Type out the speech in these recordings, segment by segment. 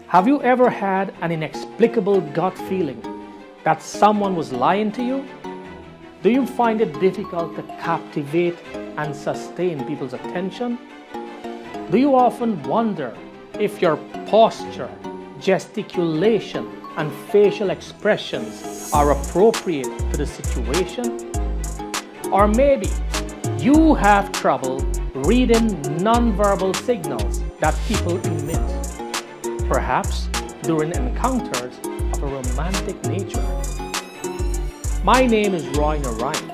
Have you ever had an inexplicable gut feeling that someone was lying to you? Do you find it difficult to captivate and sustain people's attention? Do you often wonder if your posture, gesticulation, and facial expressions are appropriate to the situation? Or maybe you have trouble reading nonverbal signals that people emit, perhaps during encounters of a romantic nature. My name is Roy Narayan.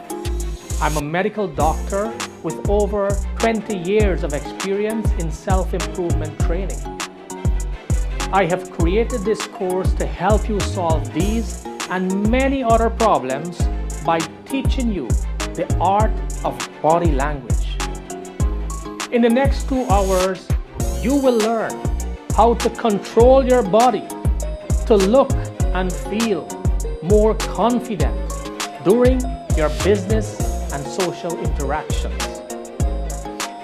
I'm a medical doctor with over 20 years of experience in self-improvement training. I have created this course to help you solve these and many other problems by teaching you the art of body language. In the next 2 hours, you will learn how to control your body to look and feel more confident during your business and social interactions.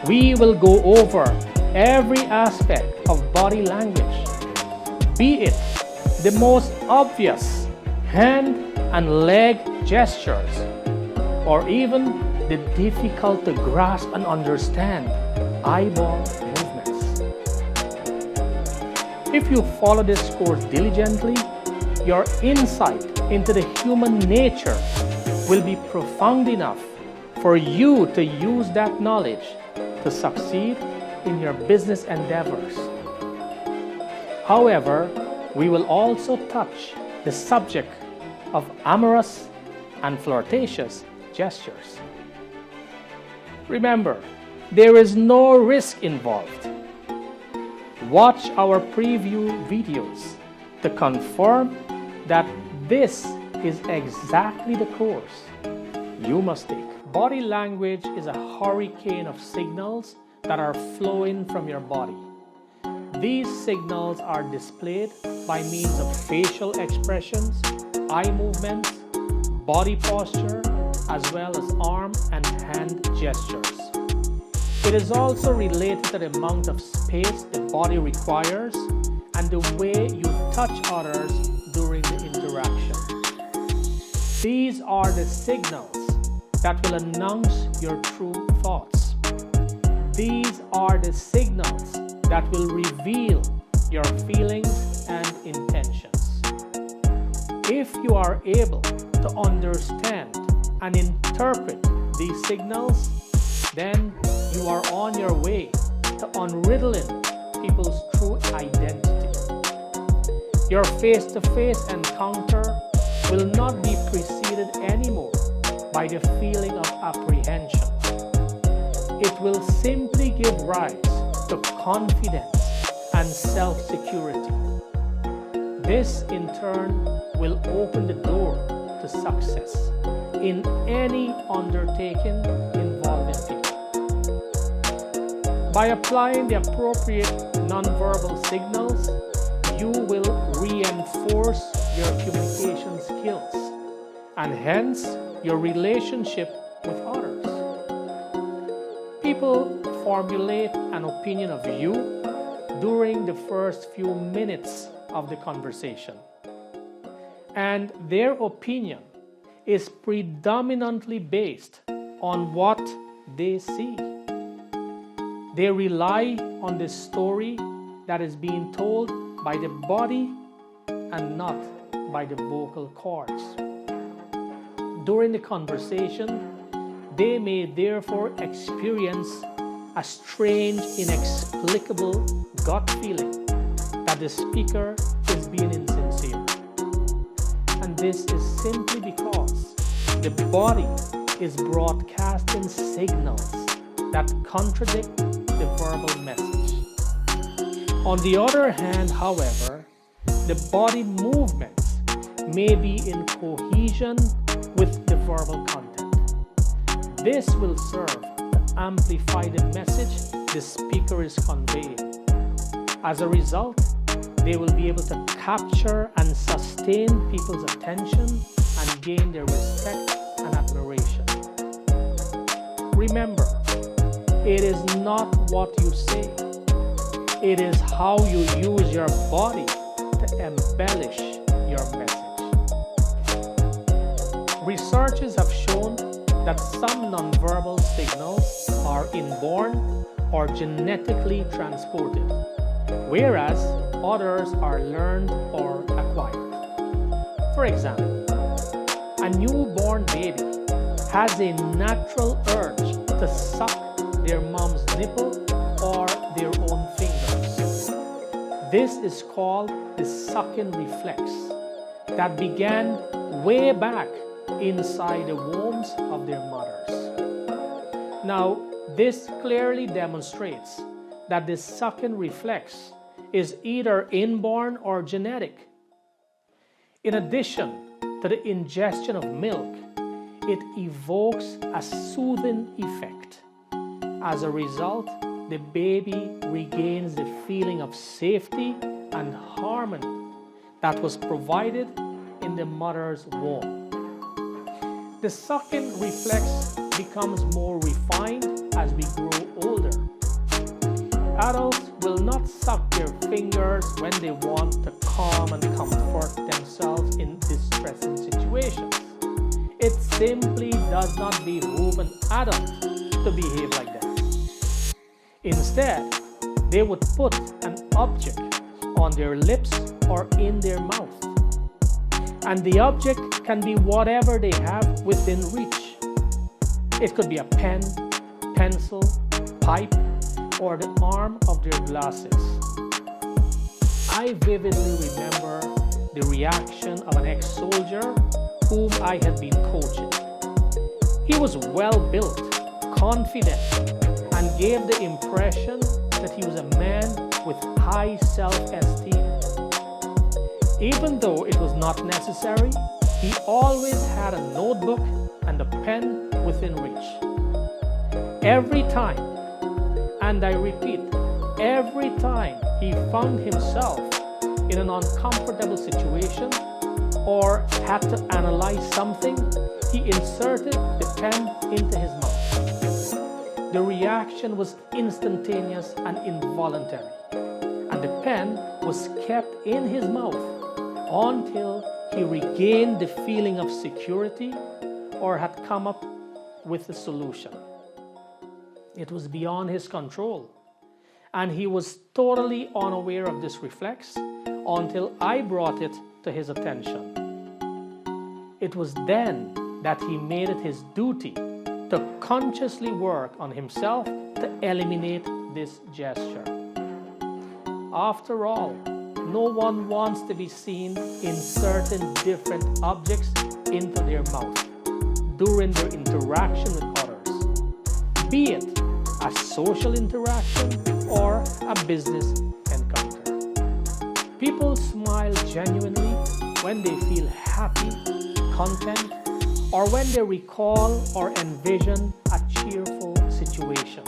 We will go over every aspect of body language, be it the most obvious hand and leg gestures, or even the difficult to grasp and understand eyeball movements. If you follow this course diligently, your insight into the human nature will be profound enough for you to use that knowledge to succeed in your business endeavors. However, we will also touch the subject of amorous and flirtatious gestures. Remember, there is no risk involved. Watch our preview videos to confirm that this is exactly the course you must take. Body language is a hurricane of signals that are flowing from your body. These signals are displayed by means of facial expressions, eye movements, body posture, as well as arm and hand gestures. It is also related to the amount of space the body requires and the way you touch others during the interaction. These are the signals that will announce your true thoughts. These are the signals that will reveal your feelings and intentions. If you are able to understand and interpret these signals, then you are on your way to unriddling people's true identity. Your face-to-face encounter will not be preceded anymore by the feeling of apprehension. It will simply give rise to confidence and self-security. This, in turn, will open the door to success in any undertaking involving people. By applying the appropriate nonverbal signals, you will reinforce your communication skills and hence your relationship with others. People formulate an opinion of you during the first few minutes of the conversation, and their opinion is predominantly based on what they see. They rely on the story that is being told by the body and not by the vocal cords. During the conversation, they may therefore experience a strange, inexplicable gut feeling that the speaker is being insincere. And this is simply because the body is broadcasting signals that contradict the verbal message. On the other hand, however, the body movements may be in cohesion with the verbal content. This will serve to amplify the message the speaker is conveying. As a result, they will be able to capture and sustain people's attention and gain their respect and admiration. Remember, it is not what you say, It is how you use your body to embellish your message. Researchers have shown that some nonverbal signals are inborn or genetically transported, whereas others are learned or acquired. For example, a newborn baby has a natural urge to suck their mom's nipple or their own fingers. This is called the sucking reflex that began way back inside the wombs of their mothers. Now, this clearly demonstrates that the sucking reflex is either inborn or genetic. In addition to the ingestion of milk, it evokes a soothing effect. As a result, the baby regains the feeling of safety and harmony that was provided in the mother's womb. The sucking reflex becomes more refined as we grow older. Adults will not suck their fingers when they want to calm and comfort themselves in distressing situations. It simply does not behoove an adult to behave like that. Instead, they would put an object on their lips or in their mouth. And the object can be whatever they have within reach. It could be a pen, pencil, pipe, or the arm of their glasses. I vividly remember the reaction of an ex-soldier whom I had been coaching. He was well-built, confident, and gave the impression that he was a man with high self-esteem. Even though it was not necessary, he always had a notebook and a pen within reach. Every time, and I repeat, every time he found himself in an uncomfortable situation or had to analyze something, he inserted the pen into his mouth. The reaction was instantaneous and involuntary, and the pen was kept in his mouth until he regained the feeling of security or had come up with a solution. It was beyond his control, and he was totally unaware of this reflex until I brought it to his attention. It was then that he made it his duty to consciously work on himself to eliminate this gesture. After all, no one wants to be seen inserting different objects into their mouth during their interaction with others, be it a social interaction or a business encounter. People smile genuinely when they feel happy, content, or when they recall or envision a cheerful situation.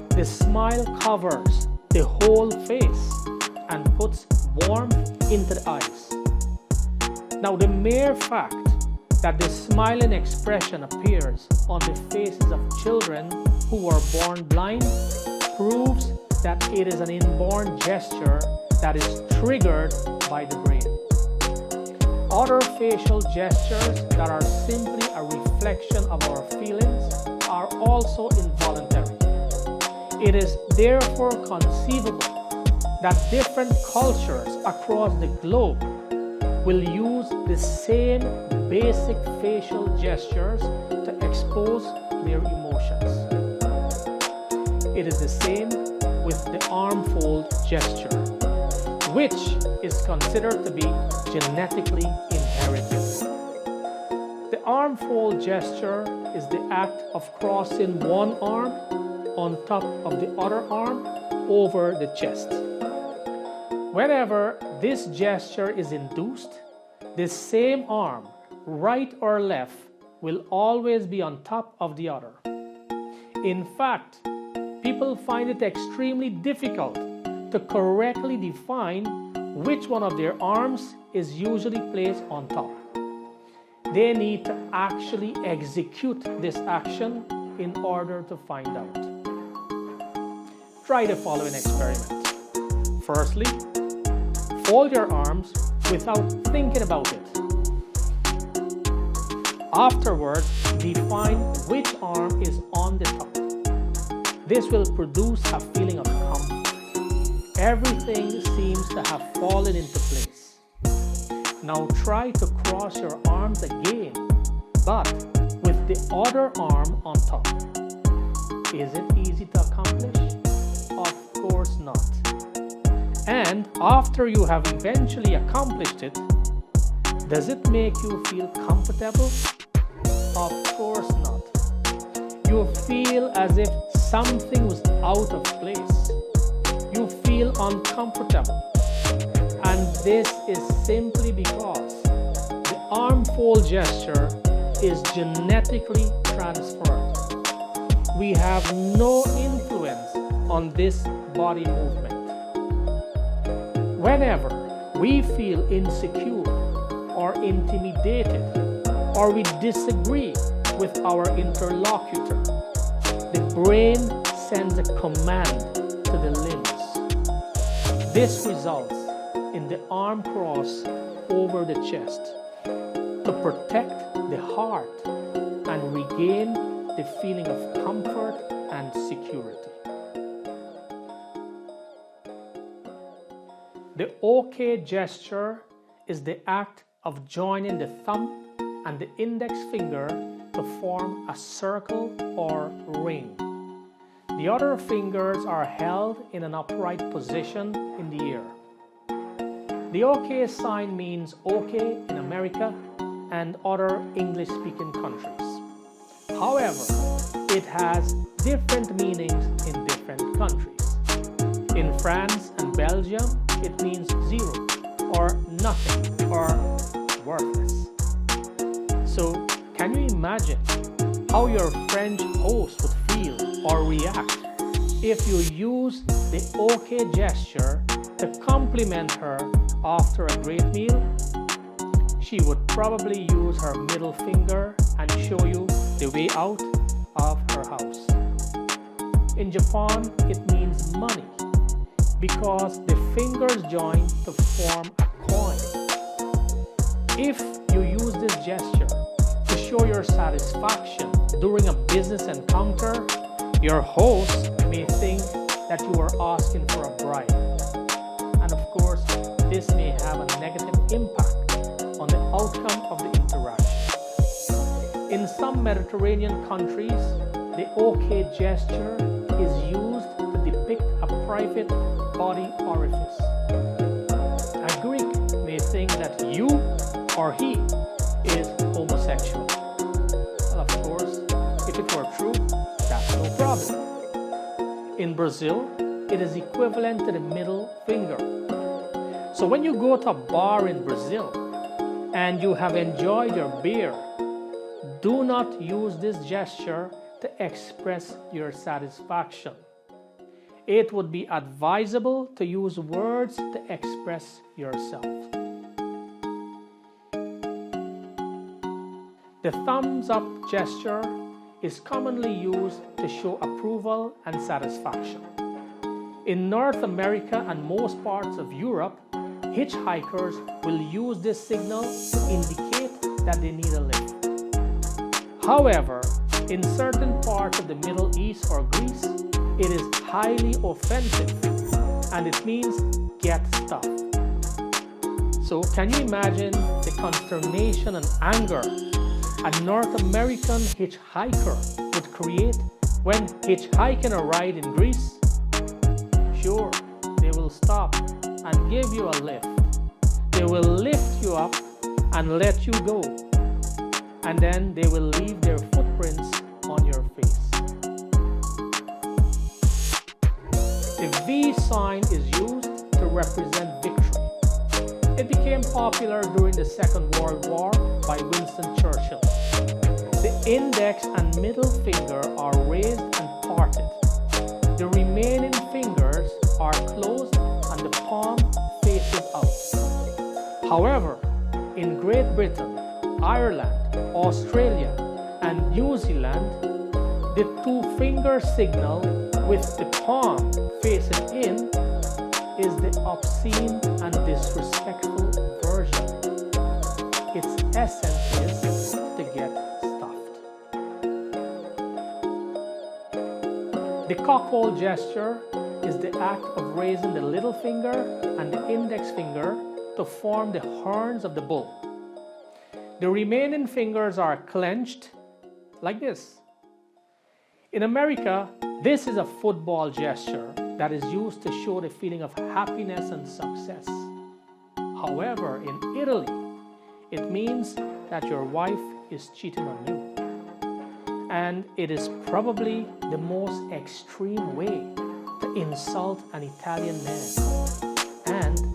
The smile covers the whole face and puts warmth into the eyes. Now, the mere fact that the smiling expression appears on the faces of children who are born blind proves that it is an inborn gesture that is triggered by the brain. Other facial gestures that are simply a reflection of our feelings are also involuntary. It is therefore conceivable that different cultures across the globe will use the same basic facial gestures to expose their emotions. It is the same with the arm fold gesture, which is considered to be genetically inherited. The arm fold gesture is the act of crossing one arm on top of the other arm over the chest. Whenever this gesture is induced, the same arm, right or left, will always be on top of the other. In fact, people find it extremely difficult to correctly define which one of their arms is usually placed on top. They need to actually execute this action in order to find out. try the following experiment. Firstly, fold your arms without thinking about it. Afterwards, define which arm is on the top. This will produce a feeling of comfort. Everything seems to have fallen into place. Now try to cross your arms again, but with the other arm on top. Is it easy to accomplish? Of course not. And after you have eventually accomplished it, does it make you feel comfortable? Of course not. You feel as if something was out of place. You feel uncomfortable. And this is simply because the arm fold gesture is genetically transferred. We have no influence on this body movement. Whenever we feel insecure or intimidated or we disagree with our interlocutor, the brain sends a command to the limbs. This results in the arm cross over the chest to protect the heart and regain the feeling of comfort and security. The OK gesture is the act of joining the thumb and the index finger to form a circle or ring. The other fingers are held in an upright position in the air. The OK sign means OK in America and other English-speaking countries. However, it has different meanings in different countries. In France and Belgium, it means zero or nothing or worthless. So, can you imagine how your French host would feel or react if you use the OK gesture to compliment her after a great meal? She would probably use her middle finger and show you the way out of her house. In Japan, it means money because the fingers join to form a coin. If you use this gesture to show your satisfaction during a business encounter, your host may think that you are asking for a bribe. And of course, this may have a negative impact on the outcome of the interaction. In some Mediterranean countries, the OK gesture is used to depict a private body orifice. A Greek may think that you or he is homosexual. Well, of course, if it were true, that's no problem. In Brazil, it is equivalent to the middle finger. So when you go to a bar in Brazil and you have enjoyed your beer, do not use this gesture to express your satisfaction. It would be advisable to use words to express yourself. The thumbs up gesture is commonly used to show approval and satisfaction. In North America and most parts of Europe, hitchhikers will use this signal to indicate that they need a lift. However, in certain parts of the Middle East or Greece, it is highly offensive and it means get stuff. So can you imagine the consternation and anger a North American hitchhiker would create when hitchhiking a ride in Greece? Sure, they will stop and give you a lift. They will lift you up and let you go. And then they will leave their footprints on your face. The V sign is used to represent victory. It became popular during the Second World War by Winston Churchill. The index and middle finger are raised and parted. The remaining fingers are closed and the palm faces out. However, in Great Britain, Ireland, Australia, and New Zealand, the two-finger signal with the palm facing in is the obscene and disrespectful version. Its essence is to get stuffed. The cockhole gesture is the act of raising the little finger and the index finger to form the horns of the bull. The remaining fingers are clenched like this. In America, this is a football gesture that is used to show the feeling of happiness and success. However, in Italy, it means that your wife is cheating on you. And it is probably the most extreme way to insult an Italian man. And